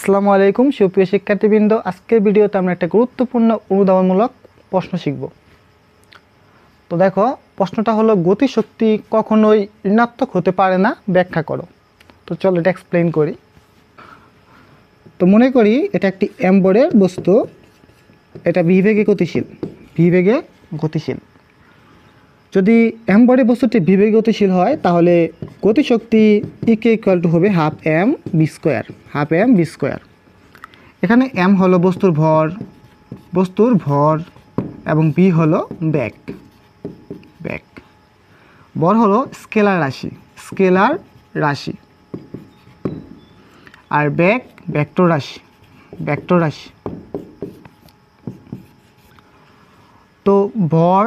আসসালামু আলাইকুম সুপ্রিয় শিক্ষার্থীবৃন্দ, আজকের ভিডিওতে আমরা একটা গুরুত্বপূর্ণ অনুধাবনমূলক প্রশ্ন শিখব। তো দেখো, প্রশ্নটা হলো গতিশক্তি কখনোই ঋণাত্মক হতে পারে না, ব্যাখ্যা করো। তো চলো এটা এক্সপ্লেইন করি। তো মনে করি এটা একটি এমবরের বস্তু, এটা বিবেগে গতিশীল। যদি এমবরের বস্তুটি বিবেগে গতিশীল হয় তাহলে গতিশক্তি ইকে ইকুয়াল টু হবে হাফ এম বি স্কোয়ার। এখানে এম হলো বস্তুর ভর এবং বি হলো বেগ। ভর হলো স্কেলার রাশি আর বেগ ভেক্টর রাশি। তো ভর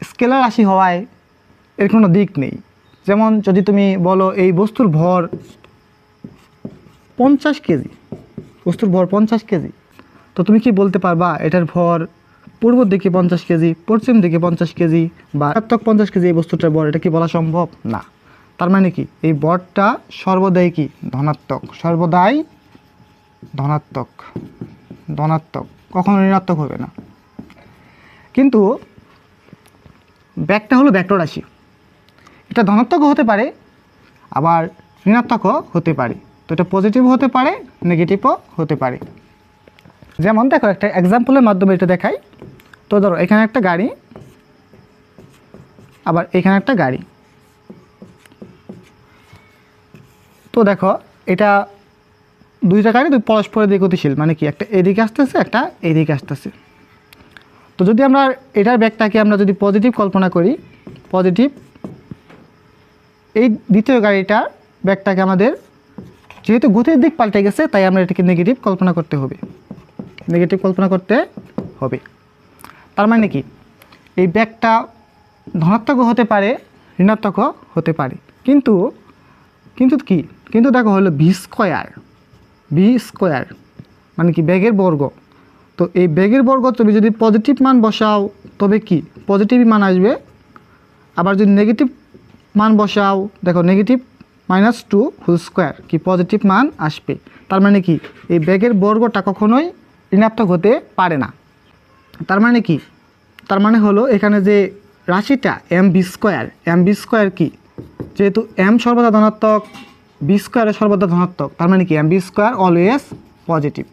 স্কেলার রাশি হওয়ায় এর কোনো দিক নেই। যেমন যদি তুমি বলো এই বস্তুর ভর 50 কেজি, তো তুমি কি বলতে পারবা এটার ভর পূর্ব দিকে 50 কেজি, পশ্চিম দিকে 50 কেজি বা ঋণাত্মক 50 কেজি এই বস্তুটার ভর, এটা কি বলা সম্ভব না। তার মানে কি এই ভরটা সর্বদাই কি ধনাত্মক, কখনো ঋণাত্মক হবে না। কিন্তু ব্যাগটা হলো ভেক্টর রাশি, এটা ধনাত্মকও হতে পারে আবার ঋণাত্মকও হতে পারে। তো এটা পজিটিভও হতে পারে, নেগেটিভও হতে পারে। যেমন দেখো একটা এক্সাম্পলের মাধ্যমে এটা দেখাই। তো ধরো এখানে একটা গাড়ি, আবার এখানে একটা গাড়ি। তো দেখো এটা দুইটা গাড়ি পরস্পরের দিকে গতিশীল, মানে কি একটা এদিকে আসতেছে, একটা এইদিকে আসতেছে। তো যদি আমরা এটার ব্যাগটাকে আমরা যদি পজিটিভ কল্পনা করি, এই দ্বিতীয় গাড়িটার ব্যাগটাকে আমাদের যেহেতু গতির দিক পাল্টে গেছে তাই আমরা এটাকে নেগেটিভ কল্পনা করতে হবে। তার মানে কি এই ব্যাগটা ধনাত্মকও হতে পারে, ঋণাত্মকও হতে পারে। কিন্তু দেখো হলো ভি স্কোয়ার মানে কি বেগের বর্গ। তো এই বেগের বর্গ তুমি যদি পজিটিভ মান বসাও তবে কি পজিটিভ মান আসবে, আবার যদি নেগেটিভ মান বসাও দেখো নেগেটিভ -2 হোল স্কোয়ার কি পজিটিভ মান আসবে। তার মানে কি এই বেগের বর্গটা কখনোই ঋণাত্মক হতে পারে না। তার মানে হলো এখানে যে রাশিটা এম বি স্কোয়ার কি, যেহেতু এম সর্বদা ধনাত্মক, বি স্কোয়ারে সর্বদা ধনাত্মক, তার মানে কি M V square always positive.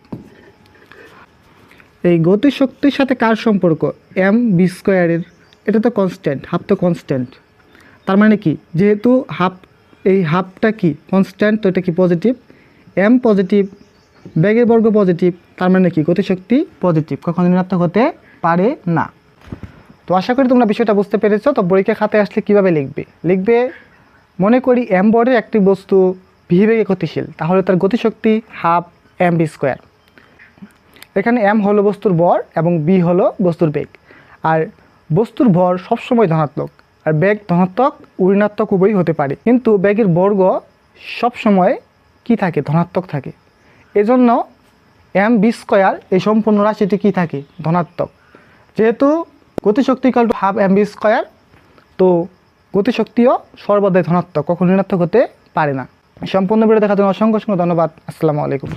এই গতিশক্তির সাথে কার সম্পর্ক, এম বি স্কোয়ারের। এটা তো কনস্ট্যান্ট, হাফ তো কনস্ট্যান্ট। তার মানে কি যেহেতু হাফটা কি কনস্ট্যান্ট, তো এটা কি পজিটিভ, এম পজিটিভ, বেগের বর্গ পজিটিভ, তার মানে কি গতিশক্তি পজিটিভ, কখনো ঋণাত্মক হতে পারে না। তো আশা করি তোমরা বিষয়টা বুঝতে পেরেছো। তো পরীক্ষা খাতায় আসলে কীভাবে লিখবে মনে করি এম বর্গের একটি বস্তু ভি বেগে গতিশীল, তাহলে তার গতিশক্তি হাফ এম বি স্কোয়ার। এখানে এম হলো বস্তুর ভর এবং বি হলো বস্তুর বেগ। আর বস্তুর ভর সবসময় ধনাত্মক, আর বেগ ধনাত্মক ও ঋণাত্মক উভয়ই হতে পারে, কিন্তু বেগের বর্গ সবসময় কি থাকে, ধনাত্মক থাকে। এজন্য এম বি স্কোয়ার এই সম্পূর্ণ রাশিটি কি থাকে, ধনাত্মক। যেহেতু গতিশক্তি equal to half M V square, তো গতিশক্তিও সর্বদাই ধনাত্মক, কখনো ঋণাত্মক হতে পারে না। সম্পূর্ণ ভিডিও দেখার জন্য অসংখ্য ধন্যবাদ। আসসালামু আলাইকুম।